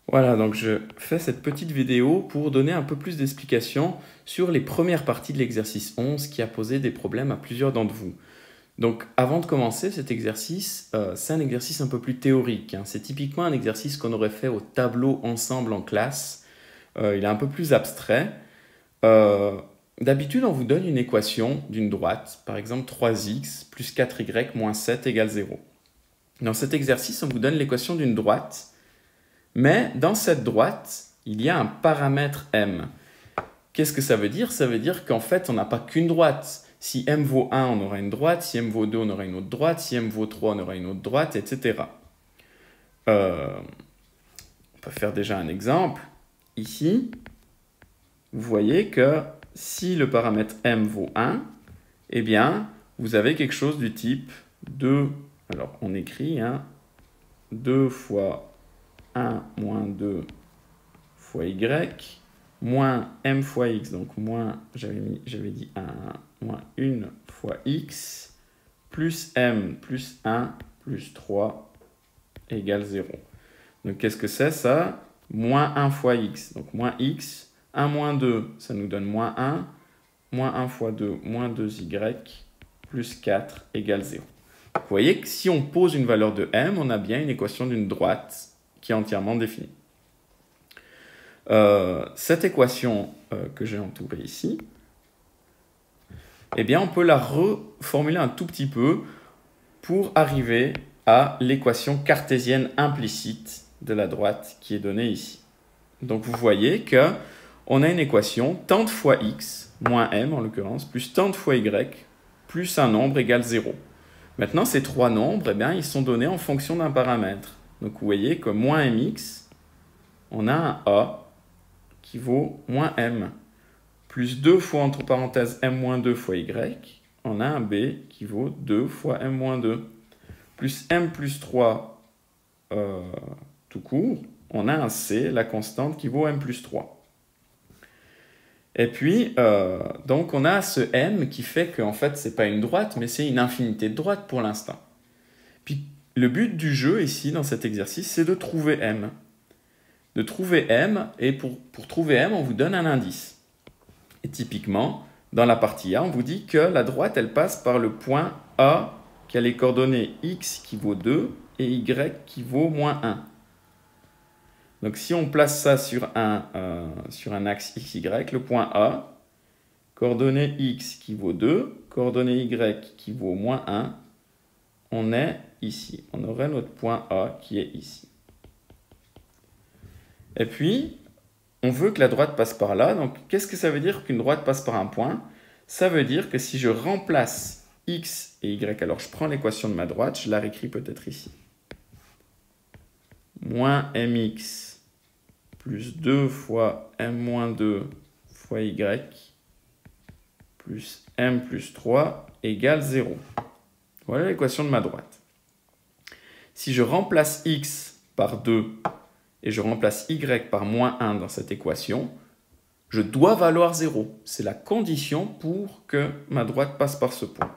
Voilà, donc je fais cette petite vidéo pour donner un peu plus d'explications sur les premières parties de l'exercice 11 qui a posé des problèmes à plusieurs d'entre vous. Donc avant de commencer cet exercice, c'est un exercice un peu plus théorique, hein. C'est typiquement un exercice qu'on aurait fait au tableau ensemble en classe. Il est un peu plus abstrait. Euh, D'habitude, on vous donne une équation d'une droite, par exemple 3x plus 4y moins 7 égale 0. Dans cet exercice, on vous donne l'équation d'une droite. Mais dans cette droite, il y a un paramètre m. Qu'est-ce que ça veut dire? Ça veut dire qu'en fait, on n'a pas qu'une droite. Si m vaut 1, on aura une droite. Si m vaut 2, on aura une autre droite. Si m vaut 3, on aura une autre droite, etc. On peut faire déjà un exemple. Ici, vous voyez que si le paramètre m vaut 1, eh bien, vous avez quelque chose du type 2. Alors, on écrit 2 fois 1 moins 2 fois y, moins m fois x, donc moins, j'avais dit 1, moins 1 fois x, plus m plus 1 plus 3 égale 0. Donc qu'est-ce que c'est ça? Moins 1 fois x, donc moins x, 1 moins 2, ça nous donne moins 1 fois 2, moins 2y, plus 4 égale 0. Vous voyez que si on pose une valeur de m, on a bien une équation d'une droite qui est entièrement définie. Cette équation que j'ai entourée ici, eh bien, on peut la reformuler un tout petit peu pour arriver à l'équation cartésienne implicite de la droite qui est donnée ici. Donc, vous voyez qu'on a une équation tant de fois x, moins m en l'occurrence, plus tant de fois y, plus un nombre égale 0. Maintenant, ces trois nombres, eh bien, ils sont donnés en fonction d'un paramètre. Donc, vous voyez que moins mx, on a un a qui vaut moins m, plus 2 fois, entre parenthèses, m moins 2 fois y, on a un b qui vaut 2 fois m moins 2, plus m plus 3 tout court, on a un c, la constante, qui vaut m plus 3. Et puis, donc, on a ce m qui fait qu'en fait, ce n'est pas une droite, mais c'est une infinité de droites pour l'instant. Puis, le but du jeu, ici, dans cet exercice, c'est de trouver m. De trouver m, et pour trouver m, on vous donne un indice. Et typiquement, dans la partie A, on vous dit que la droite, elle passe par le point A, qui a les coordonnées x qui vaut 2 et y qui vaut moins 1. Donc si on place ça sur un axe xy, le point A, coordonnée x qui vaut 2, coordonnée y qui vaut moins 1, on est ici. On aurait notre point A qui est ici. Et puis, on veut que la droite passe par là. Donc, qu'est-ce que ça veut dire qu'une droite passe par un point? Ça veut dire que si je remplace x et y, alors je prends l'équation de ma droite, je la réécris peut-être ici. Moins mx plus 2 fois m moins 2 fois y plus m plus 3 égale 0. Voilà l'équation de ma droite. Si je remplace x par 2 et je remplace y par moins 1 dans cette équation, je dois valoir 0. C'est la condition pour que ma droite passe par ce point.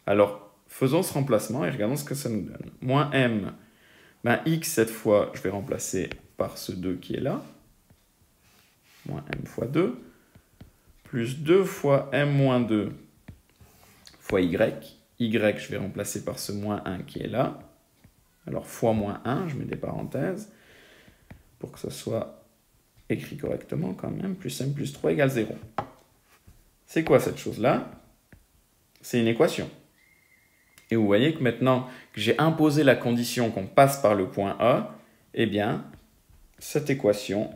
Alors, faisons ce remplacement et regardons ce que ça nous donne. Moins m, x cette fois, je vais remplacer par ce 2 qui est là. Moins m fois 2. Plus 2 fois m moins 2 fois y. Y, je vais remplacer par ce moins 1 qui est là. Alors, fois moins 1, je mets des parenthèses pour que ce soit écrit correctement quand même, plus m plus 3 égale 0. C'est quoi cette chose-là? C'est une équation. Et vous voyez que maintenant que j'ai imposé la condition qu'on passe par le point A, eh bien, cette équation,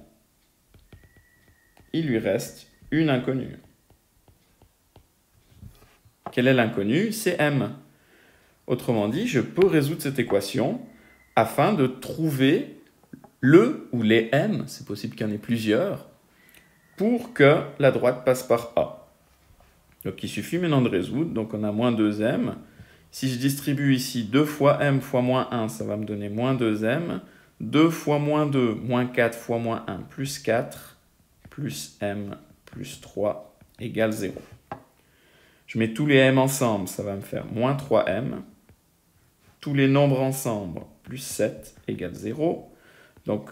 il lui reste une inconnue. Quelle est l'inconnue? C'est m. Autrement dit, je peux résoudre cette équation afin de trouver le ou les m, c'est possible qu'il y en ait plusieurs, pour que la droite passe par A. Donc il suffit maintenant de résoudre, donc on a moins 2m. Si je distribue ici 2 fois m fois moins 1, ça va me donner moins 2m. 2 fois moins 2, moins 4 fois moins 1, plus 4, plus m plus 3 égale 0. Je mets tous les m ensemble, ça va me faire moins 3m. Tous les nombres ensemble, plus 7 égale 0. Donc,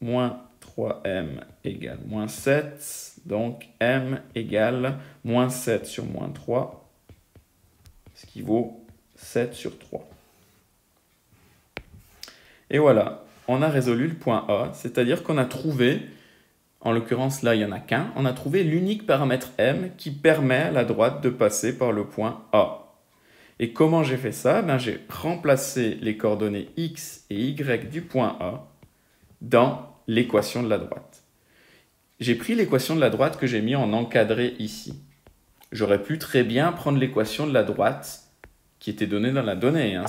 moins 3m égale moins 7. Donc m égale moins 7 sur moins 3, ce qui vaut 7 sur 3. Et voilà, on a résolu le point A, c'est-à-dire qu'on a trouvé, en l'occurrence là il n'y en a qu'un, on a trouvé l'unique paramètre m qui permet à la droite de passer par le point A. Et comment j'ai fait ça? J'ai remplacé les coordonnées x et y du point A dans l'équation de la droite. J'ai pris l'équation de la droite que j'ai mis en encadré ici. J'aurais pu très bien prendre l'équation de la droite qui était donnée dans la donnée. Hein.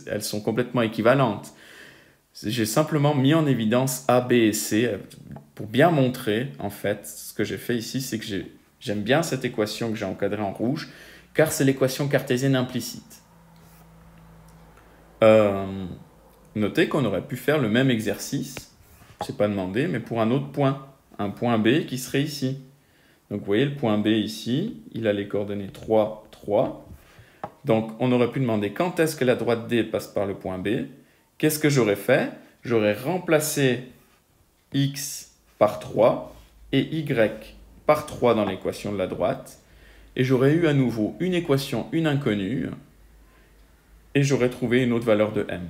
Elles sont complètement équivalentes. J'ai simplement mis en évidence A, B et C pour bien montrer, en fait, ce que j'ai fait ici, c'est que j'aime bien cette équation que j'ai encadrée en rouge, car c'est l'équation cartésienne implicite. Notez qu'on aurait pu faire le même exercice, c'est pas demandé, mais pour un autre point, un point B qui serait ici. Donc vous voyez le point B ici, il a les coordonnées 3, 3. Donc on aurait pu demander quand est-ce que la droite D passe par le point B. Qu'est-ce que j'aurais fait? J'aurais remplacé x par 3 et y par 3 dans l'équation de la droite. Et j'aurais eu à nouveau une équation, une inconnue, et j'aurais trouvé une autre valeur de m.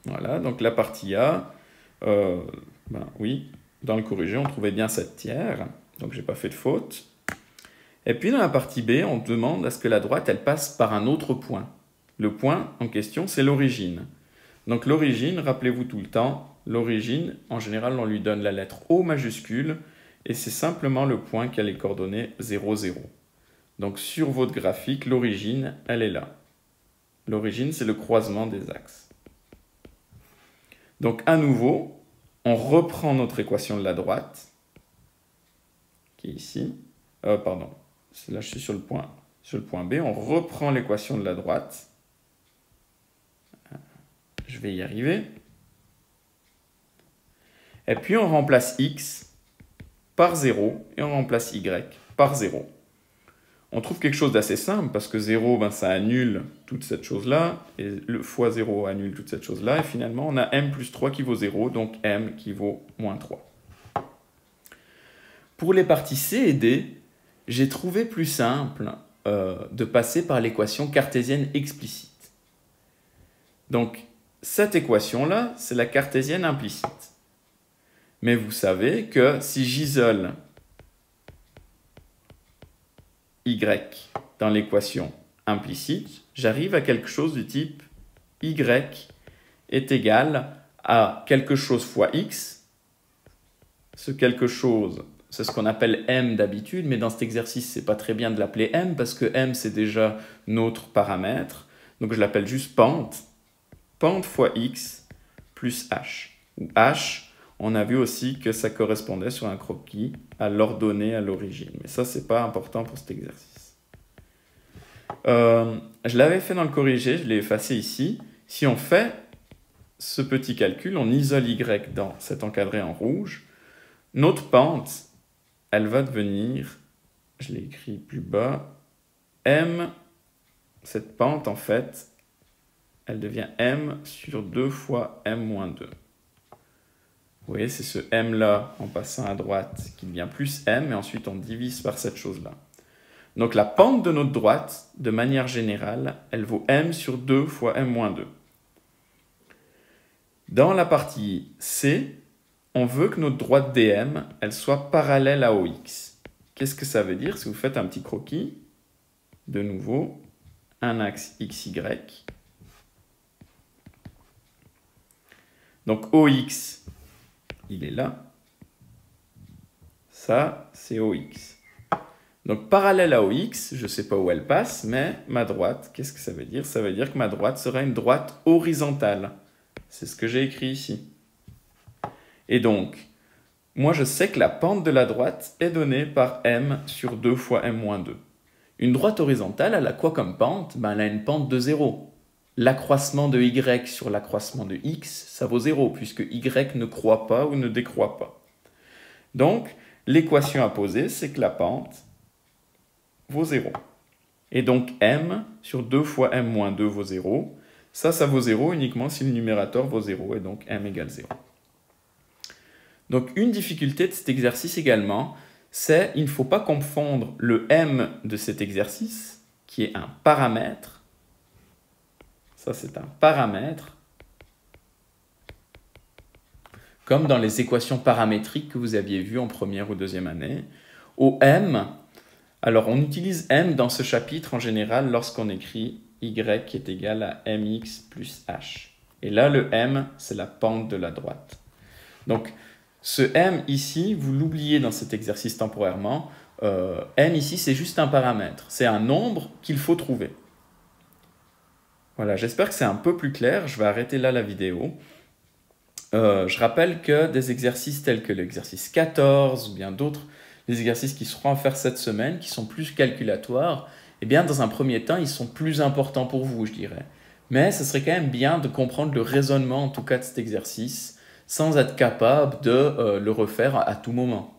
Voilà, donc la partie A, oui, dans le corrigé, on trouvait bien 7 tiers, donc je n'ai pas fait de faute. Et puis dans la partie B, on demande à ce que la droite, elle passe par un autre point. Le point en question, c'est l'origine. Donc l'origine, rappelez-vous tout le temps, l'origine, en général, on lui donne la lettre O majuscule, et c'est simplement le point qui a les coordonnées 0, 0. Donc sur votre graphique, l'origine, elle est là. L'origine, c'est le croisement des axes. Donc à nouveau, on reprend notre équation de la droite, qui est ici. Pardon, là je suis sur le point B. On reprend l'équation de la droite. Je vais y arriver. Et puis on remplace x par 0 et on remplace y par 0. On trouve quelque chose d'assez simple parce que 0, ça annule toute cette chose-là et le fois 0 annule toute cette chose-là et finalement on a m plus 3 qui vaut 0, donc m qui vaut moins 3. Pour les parties C et D, j'ai trouvé plus simple de passer par l'équation cartésienne explicite. Donc cette équation-là, c'est la cartésienne implicite. Mais vous savez que si j'isole y dans l'équation implicite, j'arrive à quelque chose du type y est égal à quelque chose fois x. Ce quelque chose, c'est ce qu'on appelle m d'habitude, mais dans cet exercice, c'est pas très bien de l'appeler m parce que m, c'est déjà notre paramètre. Donc je l'appelle juste pente. Pente fois x plus h. Où h, on a vu aussi que ça correspondait sur un croquis à l'ordonnée à l'origine. Mais ça, c'est pas important pour cet exercice. Je l'avais fait dans le corrigé, je l'ai effacé ici. Si on fait ce petit calcul, on isole y dans cet encadré en rouge. Notre pente, elle va devenir, je l'ai écrit plus bas, m, cette pente en fait, elle devient m sur 2 fois m moins 2. Vous voyez, c'est ce m-là, en passant à droite, qui devient plus m, et ensuite on divise par cette chose-là. Donc la pente de notre droite, de manière générale, elle vaut m sur 2 fois m moins 2. Dans la partie C, on veut que notre droite dm, elle soit parallèle à OX. Qu'est-ce que ça veut dire? Si vous faites un petit croquis, de nouveau, un axe XY. Donc OX, il est là. Ça, c'est OX. Donc parallèle à OX, je ne sais pas où elle passe, mais ma droite, qu'est-ce que ça veut dire? Ça veut dire que ma droite sera une droite horizontale. C'est ce que j'ai écrit ici. Et donc, moi je sais que la pente de la droite est donnée par m sur 2 fois m moins 2. Une droite horizontale, elle a quoi comme pente? Elle a une pente de 0. L'accroissement de y sur l'accroissement de x, ça vaut 0, puisque y ne croît pas ou ne décroît pas. Donc, l'équation à poser, c'est que la pente vaut 0. Et donc, m sur 2 fois m moins 2 vaut 0. Ça vaut 0 uniquement si le numérateur vaut 0 et donc m égale 0. Donc une difficulté de cet exercice également, c'est qu'il ne faut pas confondre le m de cet exercice, qui est un paramètre. Ça, c'est un paramètre. Comme dans les équations paramétriques que vous aviez vues en première ou deuxième année. Au m, alors on utilise m dans ce chapitre en général lorsqu'on écrit y qui est égal à mx plus h. Et là, le m, c'est la pente de la droite. Donc, ce m ici, vous l'oubliez dans cet exercice temporairement. M ici, c'est juste un paramètre. C'est un nombre qu'il faut trouver. Voilà, j'espère que c'est un peu plus clair. Je vais arrêter là la vidéo. Je rappelle que des exercices tels que l'exercice 14 ou bien d'autres, les exercices qui seront à faire cette semaine, qui sont plus calculatoires, eh bien, dans un premier temps, ils sont plus importants pour vous, je dirais. Mais ce serait quand même bien de comprendre le raisonnement, en tout cas, de cet exercice, sans être capable de le refaire à tout moment.